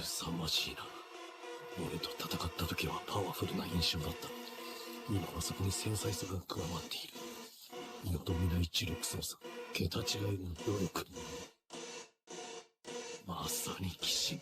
凄まじいな。俺と戦った時はパワフルな印象だった。今はそこに繊細さが加わっている。よどみない知力操作、桁違いの努力。まさに騎士。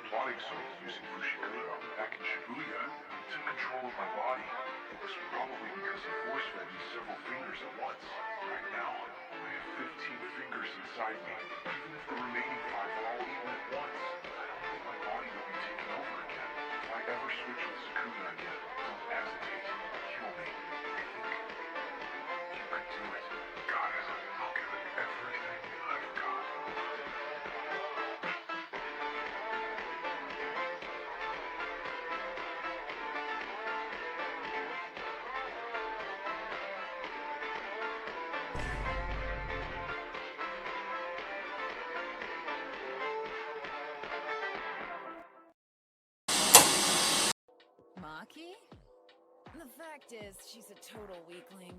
Plotting something using Fushiguro back in Shibuya took control of my body. It was probably because he force-fed me several fingers at once. Right now, I have 15 fingers inside me. Even if the remaining 5 are all eaten at once, I don't think my body will be taken over again. If I ever switch with Sukuna again, don't hesitate. Kill me. I think you could do it. Got it. I'll give it everything I've got. Maki? The fact is, she's a total weakling.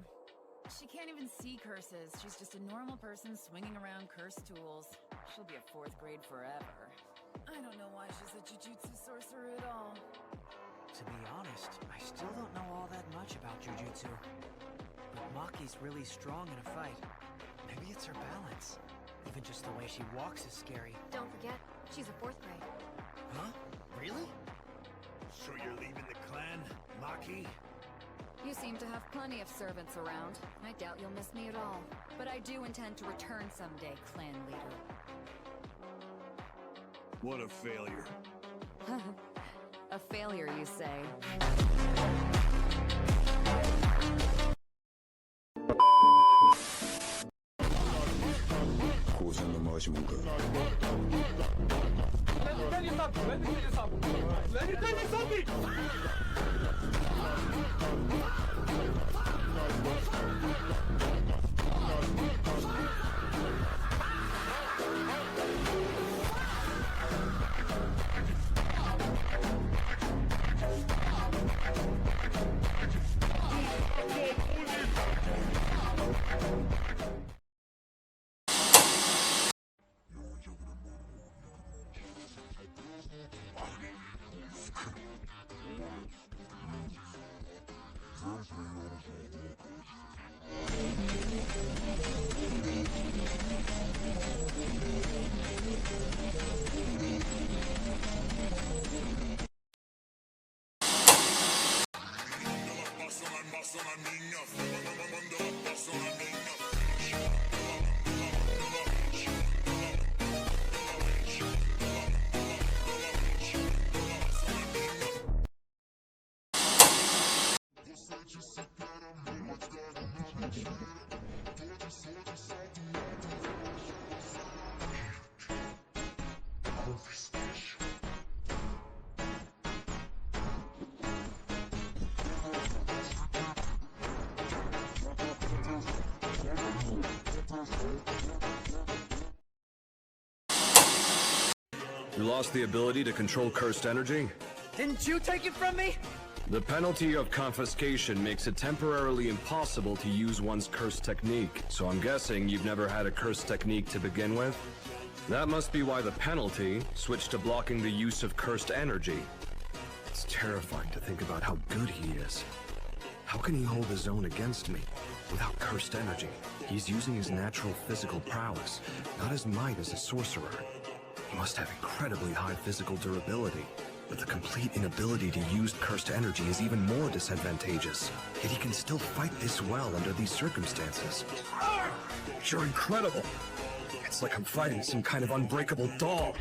She can't even see curses. She's just a normal person swinging around cursed tools. She'll be a 4th grade forever. I don't know why she's a Jujutsu sorcerer at all. To be honest, I still don't know all that much about Jujutsu. But Maki's really strong in a fight. Maybe it's her balance. Even just the way she walks is scary. Don't forget, she's a 4th grade. Huh? Really? So you're leaving the clan, Maki? You seem to have plenty of servants around. I doubt you'll miss me at all. But I do intend to return someday, clan leader. What a failure. A failure, you say? You lost the ability to control cursed energy? Didn't you take it from me? The penalty of confiscation makes it temporarily impossible to use one's cursed technique, so I'm guessing you've never had a cursed technique to begin with? That must be why the penalty switched to blocking the use of cursed energy. It's terrifying to think about how good he is. How can he hold his own against me without cursed energy? He's using his natural physical prowess, not his might as a sorcerer. He must have incredibly high physical durability, but the complete inability to use cursed energy is even more disadvantageous. Yet he can still fight this well under these circumstances. You're incredible! It's like I'm fighting some kind of unbreakable doll.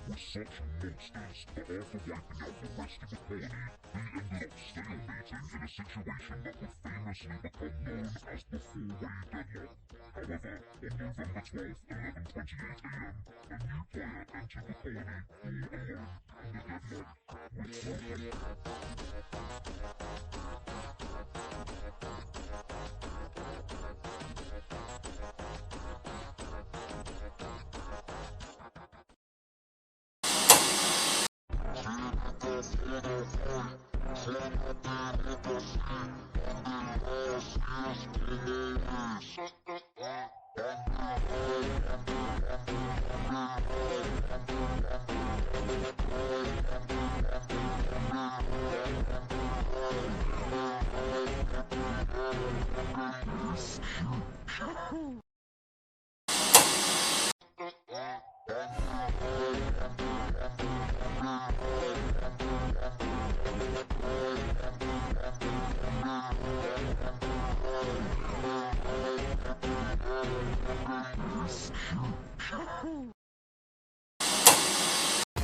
were such monsters that after wiping out the rest of the colony, they ended up stalemating in a situation that would famously become known as the four-way deadlock. However, on November 12th, 11:28 a.m., a new player entered the colony all alone, and the deadlock was broken.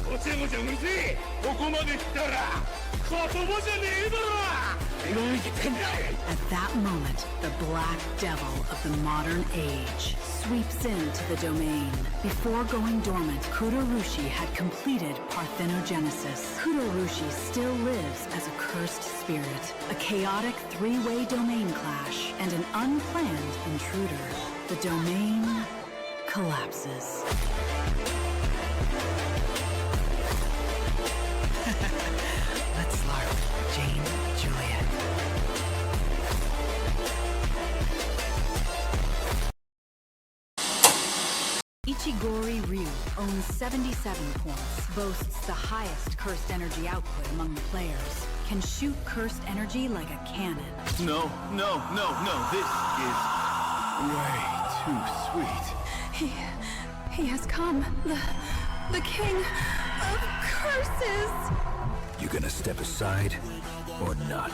ごちゃごちゃうるせえ。ここまで来たら言葉じゃねえだろ。何言ってんだ。 At that moment, the black devil of the modern age sweeps into the domain. Before going dormant, Kudorushi had completed parthenogenesis. Kudorushi still lives as a cursed spirit, a chaotic three-way domain clash, and an unplanned intruder. The domain collapses. Let's larp, Jane, Juliet. Ichigori Ryu owns 77 points, boasts the highest cursed energy output among the players, can shoot cursed energy like a cannon. No, this is way too sweet. He has come, the king of curses! You gonna step aside, or not?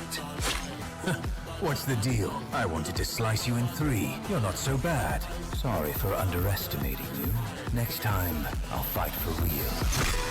What's the deal? I wanted to slice you in three. You're not so bad. Sorry for underestimating you. Next time, I'll fight for real.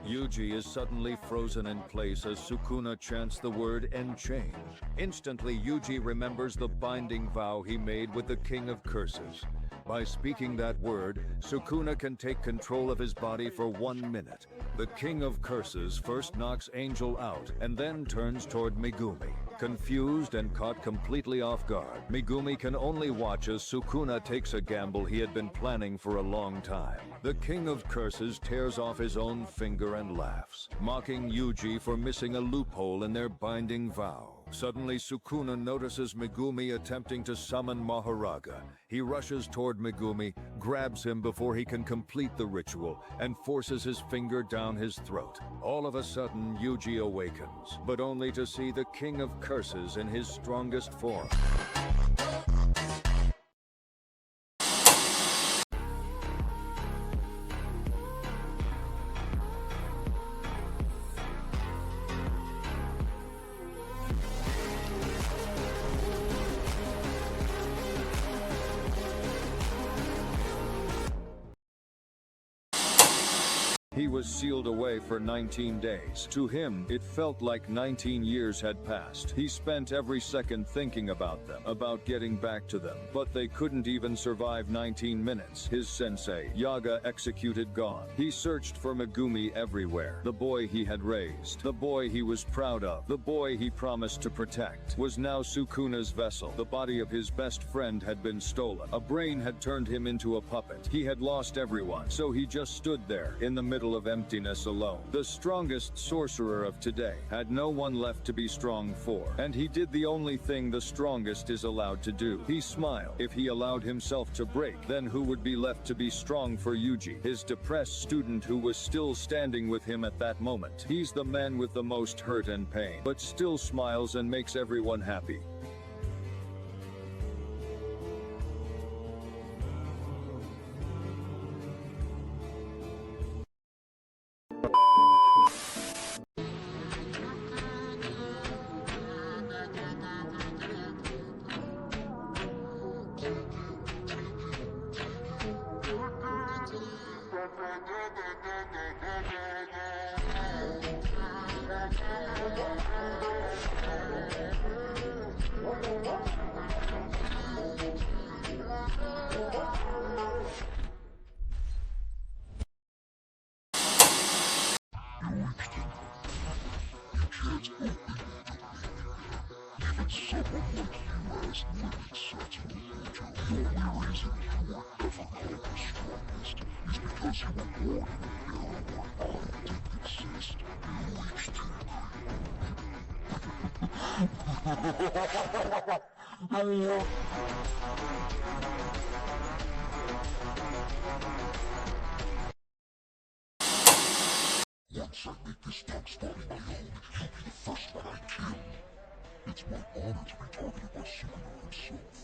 Yuji is suddenly frozen in place as Sukuna chants the word Enchain. Instantly, Yuji remembers the binding vow he made with the King of Curses. By speaking that word, Sukuna can take control of his body for 1 minute. The King of Curses first knocks Angel out and then turns toward Megumi. Confused and caught completely off guard, Megumi can only watch as Sukuna takes a gamble he had been planning for a long time. The King of Curses tears off his own finger and laughs, mocking Yuji for missing a loophole in their binding vow. Suddenly, Sukuna notices Megumi attempting to summon Maharaga. He rushes toward Megumi, grabs him before he can complete the ritual, and forces his finger down his throat. All of a sudden, Yuji awakens, but only to see the King of Curses in his strongest form. He was sealed away for 19 days. To him, it felt like 19 years had passed. He spent every second thinking about them, about getting back to them, but they couldn't even survive 19 minutes. His sensei, Yaga, executed, gone. He searched for Megumi everywhere. The boy he had raised, the boy he was proud of, the boy he promised to protect, was now Sukuna's vessel. The body of his best friend had been stolen. A brain had turned him into a puppet. He had lost everyone, so he just stood there, in the middle of emptiness alone. The strongest sorcerer of today had no one left to be strong for, and he did the only thing the strongest is allowed to do. He smiled. If he allowed himself to break, then who would be left to be strong for Yuji, his depressed student who was still standing with him at that moment? He's the man with the most hurt and pain, but still smiles and makes everyone happy. Once I make this dark spot my own, you'll be the first one I kill. It's my honor to be targeted by Sukuna himself.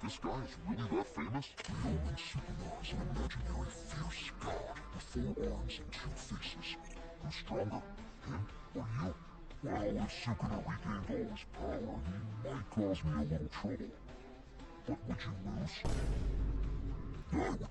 This guy is really that famous? Ryomen Sukuna is an imaginary fierce god with 4 arms and 2 faces. Who's stronger, him or you? Well, if Sukuna regained all his power, he might cause me a little trouble. But would you lose? I would win.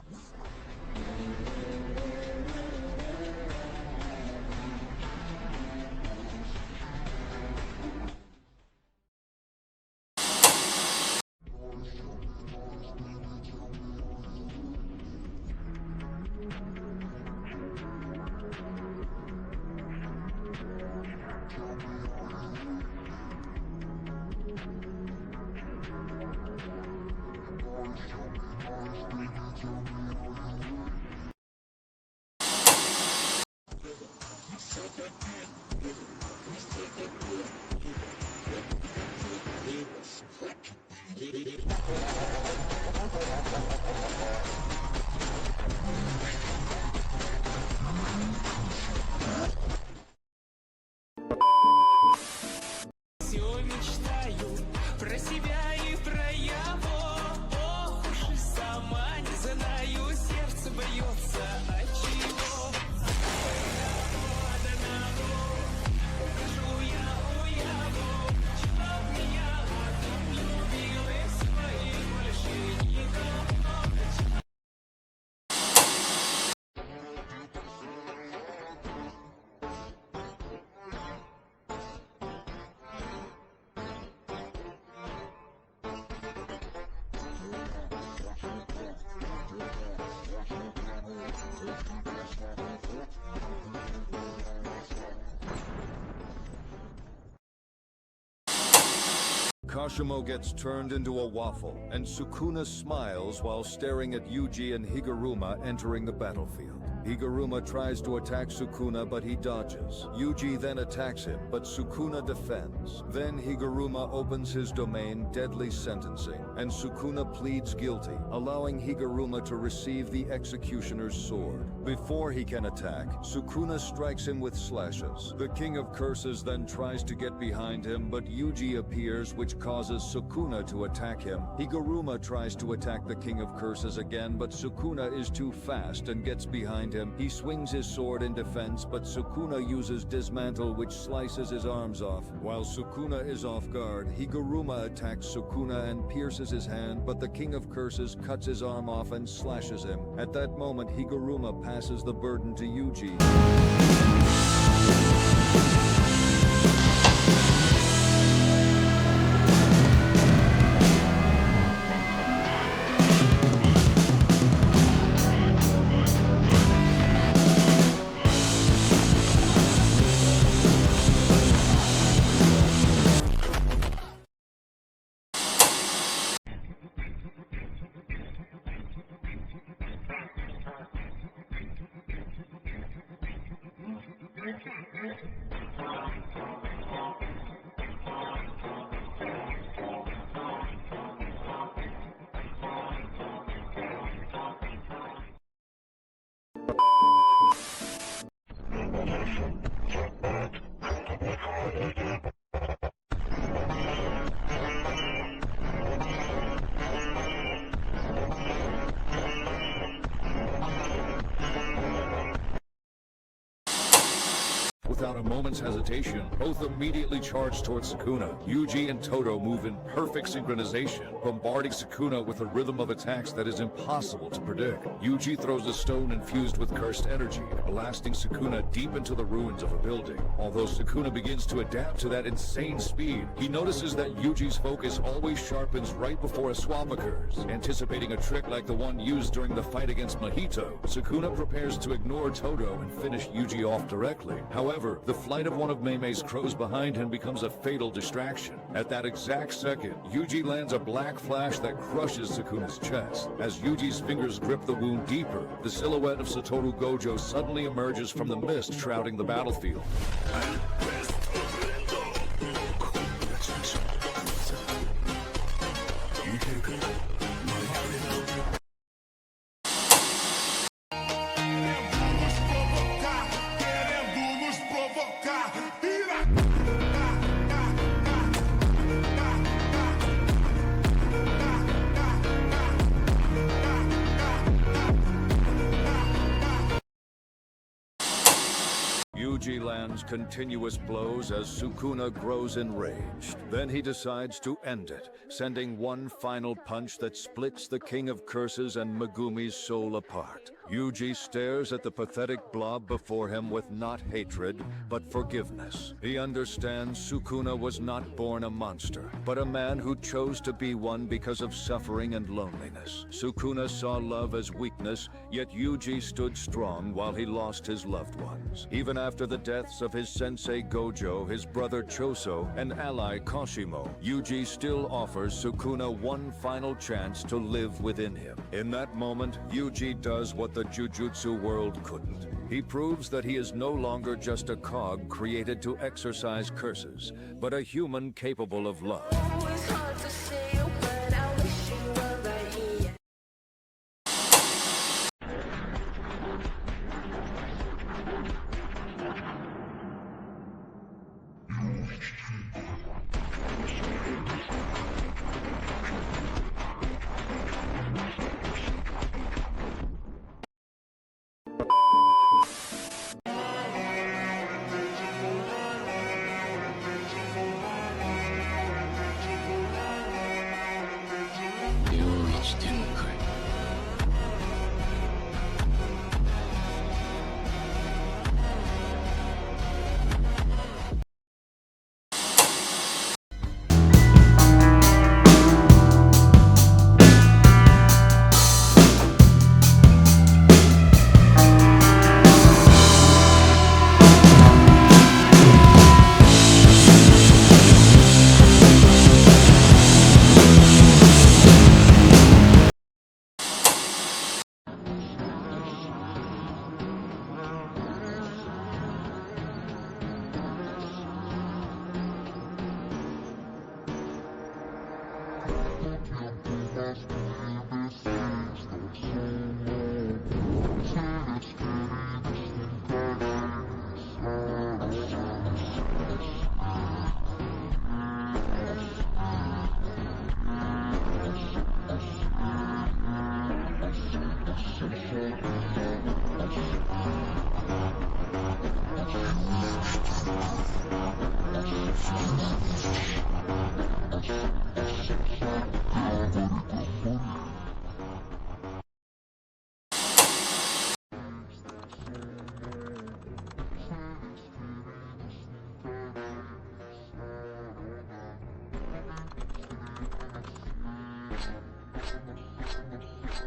Kashimo gets turned into a waffle, and Sukuna smiles while staring at Yuji and Higuruma entering the battlefield. Higuruma tries to attack Sukuna, but he dodges. Yuji then attacks him, but Sukuna defends. Then Higuruma opens his domain, Deadly Sentencing, and Sukuna pleads guilty, allowing Higuruma to receive the executioner's sword. Before he can attack, Sukuna strikes him with slashes. The King of Curses then tries to get behind him, but Yuji appears, which causes Sukuna to attack him. Higuruma tries to attack the King of Curses again, but Sukuna is too fast and gets behind behind him, he swings his sword in defense, but Sukuna uses Dismantle, which slices his arms off. While Sukuna is off guard, Higuruma attacks Sukuna and pierces his hand, but the King of Curses cuts his arm off and slashes him. At that moment, Higuruma passes the burden to Yuji. Without a moment's hesitation, both immediately charge towards Sukuna. Yuji and Todo move in perfect synchronization, bombarding Sukuna with a rhythm of attacks that is impossible to predict. Yuji throws a stone infused with cursed energy, blasting Sukuna deep into the ruins of a building. Although Sukuna begins to adapt to that insane speed, he notices that Yuji's focus always sharpens right before a swap occurs. Anticipating a trick like the one used during the fight against Mahito, Sukuna prepares to ignore Todo and finish Yuji off directly. However, the flight of one of Mei's crows behind him becomes a fatal distraction. At that exact second, Yuji lands a black flash that crushes Sukuna's chest. As Yuji's fingers grip the wound deeper, the silhouette of Satoru Gojo suddenly emerges from the mist shrouding the battlefield. Yuji lands continuous blows as Sukuna grows enraged. Then he decides to end it, sending one final punch that splits the King of Curses and Megumi's soul apart. Yuji stares at the pathetic blob before him with not hatred, but forgiveness. He understands Sukuna was not born a monster, but a man who chose to be one because of suffering and loneliness. Sukuna saw love as weakness, yet Yuji stood strong while he lost his loved ones. Even after the deaths of his sensei Gojo, his brother Choso, and ally Kashimo, Yuji still offers Sukuna one final chance to live within him. In that moment, Yuji does what the Jujutsu world couldn't. He proves that he is no longer just a cog created to exercise curses, but a human capable of love.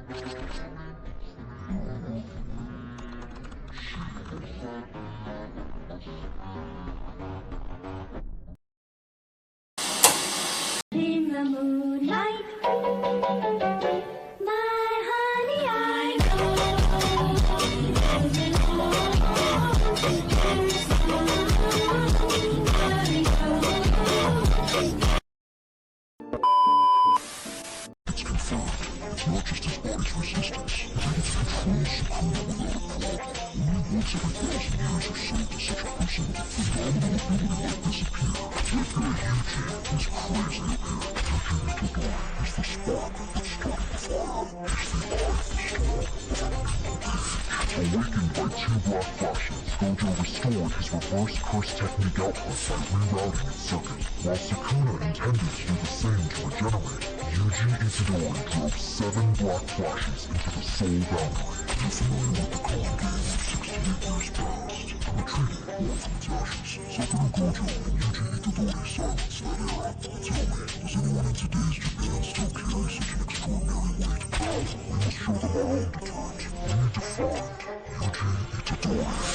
In the moonlight, my honey, I It's confirmed. It's not just his body's resistance. It controls Sukuna without a problem. Only once every 1,000 years or so does such a person with a phenomenal ability like this appear. Itadori Yuji is crazy up here. Yuji Itadori is the spark that started the fire. He's the eye of the storm. Awakened by 2 black flashes, Gojo restored his reverse curse technique output by rerouting its circuit. While Sukuna intended to do the same to regenerate, Yuji Itadori drove 7 black flashes into the soul boundary. You're familiar with the common game of 68 years past. To retrieve it, born from its ashes. Sukuna Gojo and Yuji Itadori silenced that era. Tell me, does anyone in today's Japan still carry such an extraordinary weight? We must show them our own deterrent. We need to find Yuji Itadori.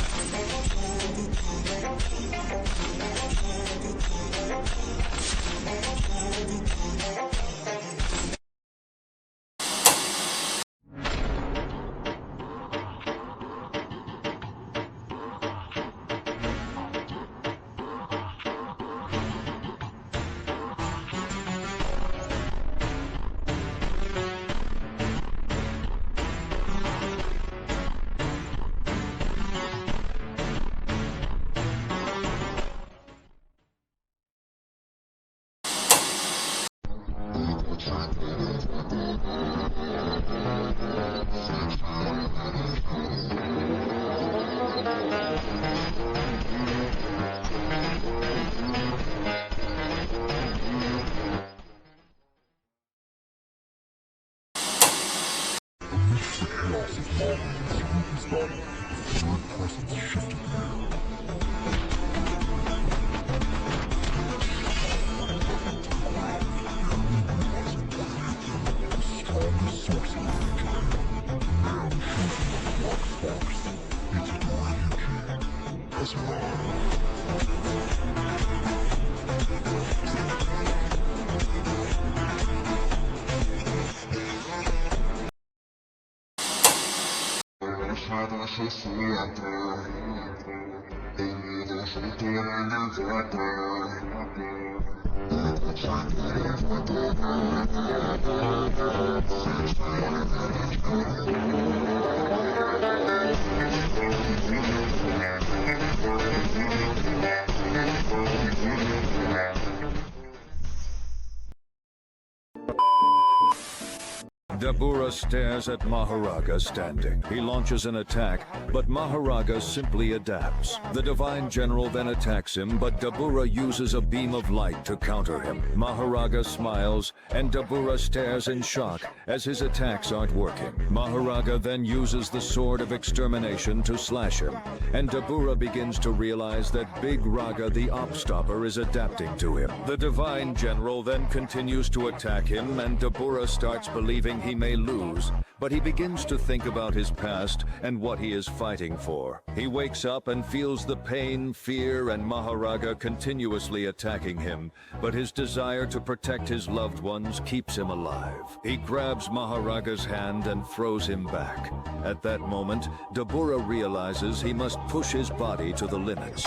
Dabura stares at Maharaga standing. He launches an attack, but Maharaga simply adapts. The Divine General then attacks him, but Dabura uses a beam of light to counter him. Maharaga smiles, and Dabura stares in shock as his attacks aren't working. Maharaga then uses the Sword of Extermination to slash him, and Dabura begins to realize that Big Raga the Opstopper is adapting to him. The Divine General then continues to attack him, and Dabura starts believing he may lose, but he begins to think about his past and what he is fighting for. He wakes up and feels the pain, fear, and Maharaga continuously attacking him, but his desire to protect his loved ones keeps him alive. He grabs Maharaga's hand and throws him back. At that moment, Dabura realizes he must push his body to the limits.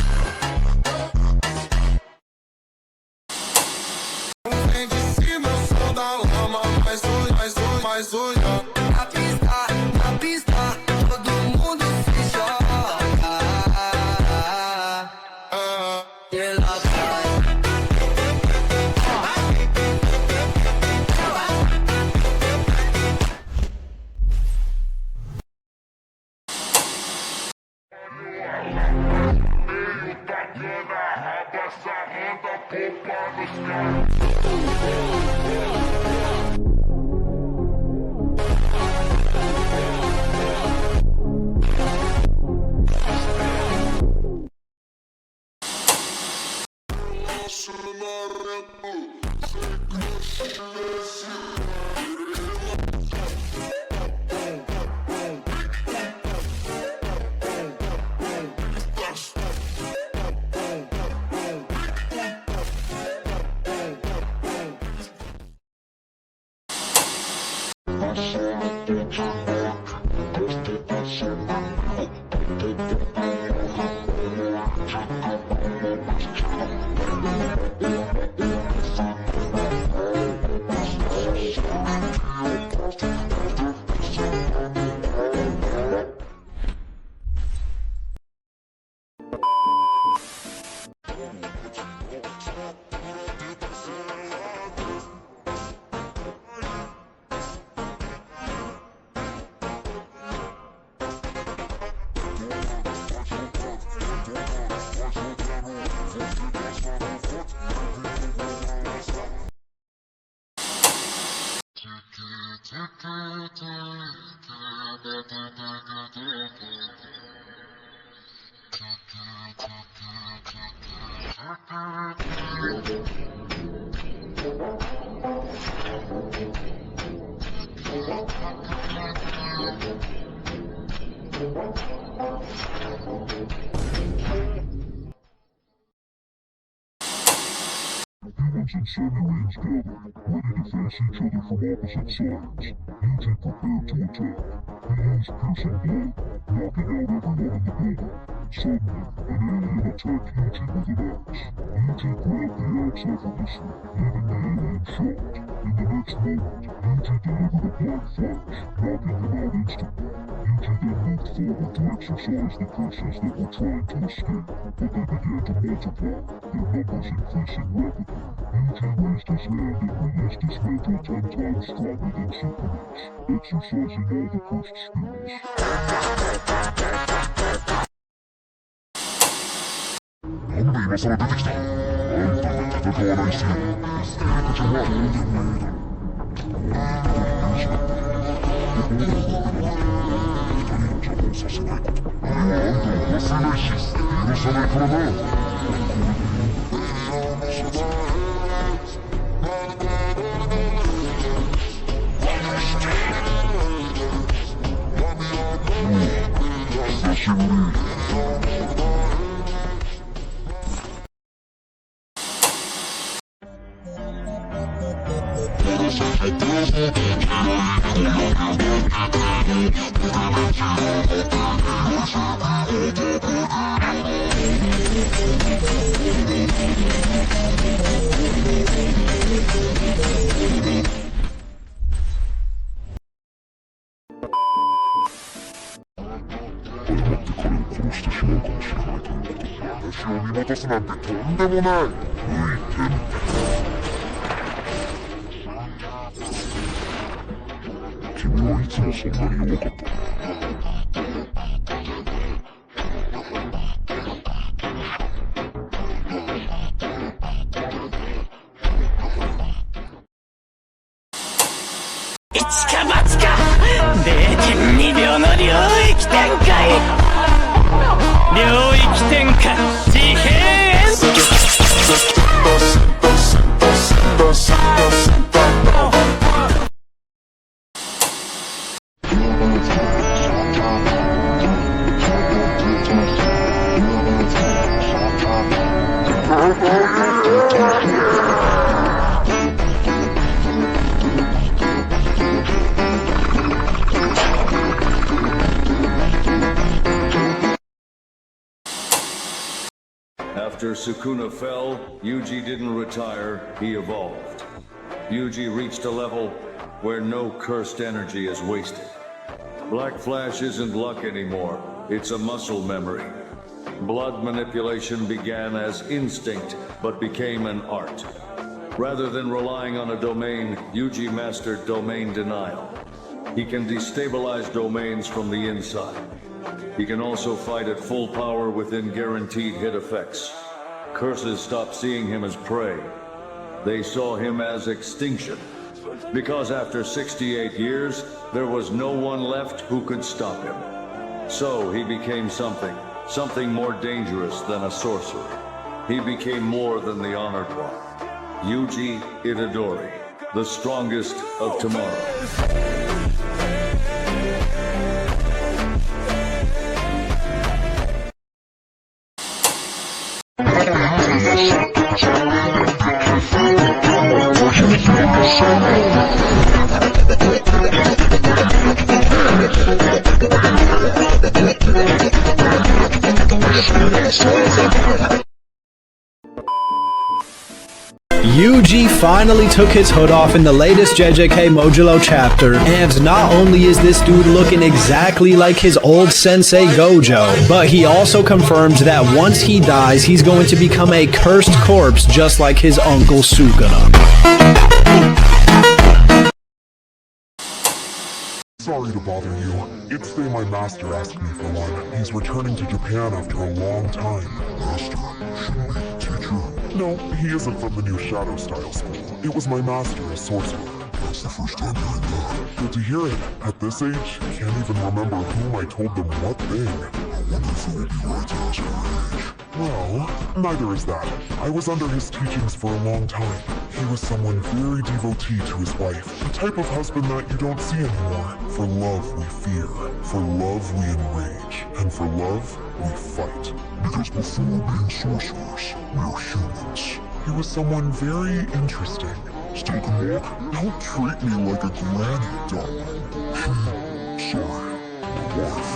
Na pista, todo mundo se joga. Ela vai. Humans and semi-marines gathered, ready to face each other from opposite sides. Yuji prepared to attack. He used piercing blood, knocking out everyone in the building. Suddenly, an alien attacked Yuji with an axe. Yuji grabbed the axe effortlessly, leaving the alien shocked. In the next moment, Yuji delivered a black flash, knocking him out instantly. Yuji then moved forward to exorcise the curses that were trying to escape, but they began to multiply, their numbers increasing rapidly. Yuji raised his hand and released his mantle 10 times stronger than Sukuna's, exorcising all the cursed spirits. なんで今さら出てきた？あんたが戦わないせいで、こちらはどうでもいいだろう。許しだ。どこまで僕が二人の邪魔をさせないこと。あれはあんたを忘れないし、許さないからな。久しぶり。私を見落とすなんてとんでもない。君はいつもそんなに弱かった。一か八か 0.2 秒の領域展開。領域展開自閉After Sukuna fell, Yuji didn't retire, he evolved. Yuji reached a level where no cursed energy is wasted. Black Flash isn't luck anymore, it's a muscle memory. Blood manipulation began as instinct, but became an art. Rather than relying on a domain, Yuji mastered domain denial. He can destabilize domains from the inside. He can also fight at full power within guaranteed hit effects. Curses stopped seeing him as prey. They saw him as extinction. Because after 68 years, there was no one left who could stop him. So he became something more dangerous than a sorcerer. He became more than the honored one. Yuji Itadori, the strongest of tomorrow. Yuji finally took his hood off in the latest JJK Modulo chapter, and not only is this dude looking exactly like his old sensei Gojo, but he also confirmed that once he dies, he's going to become a cursed corpse just like his uncle Sukuna. Sorry to bother you. It's Day my master asked me for one. He's returning to Japan after a long time. Master? Shouldn't be teacher? No, he isn't from the new Shadow Style school. It was my master, a sorcerer. That's the first time hearing that. Good to hear it. At this age, I can't even remember whom I told them what thing. I wonder if it will be right as her age. Well, neither is that. I was under his teachings for a long time. He was someone very devotee to his wife. The type of husband that you don't see anymore. For love we fear. For love we enrage. And for love we fight. Because before being sorcerers, we are humans. He was someone very interesting. Still can walk? Don't treat me like a granny doll. Sorry, my wife.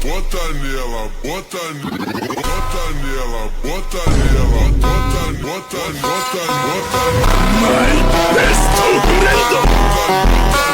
Bota nela, bota nela, bota nela, bota nela. My best grade.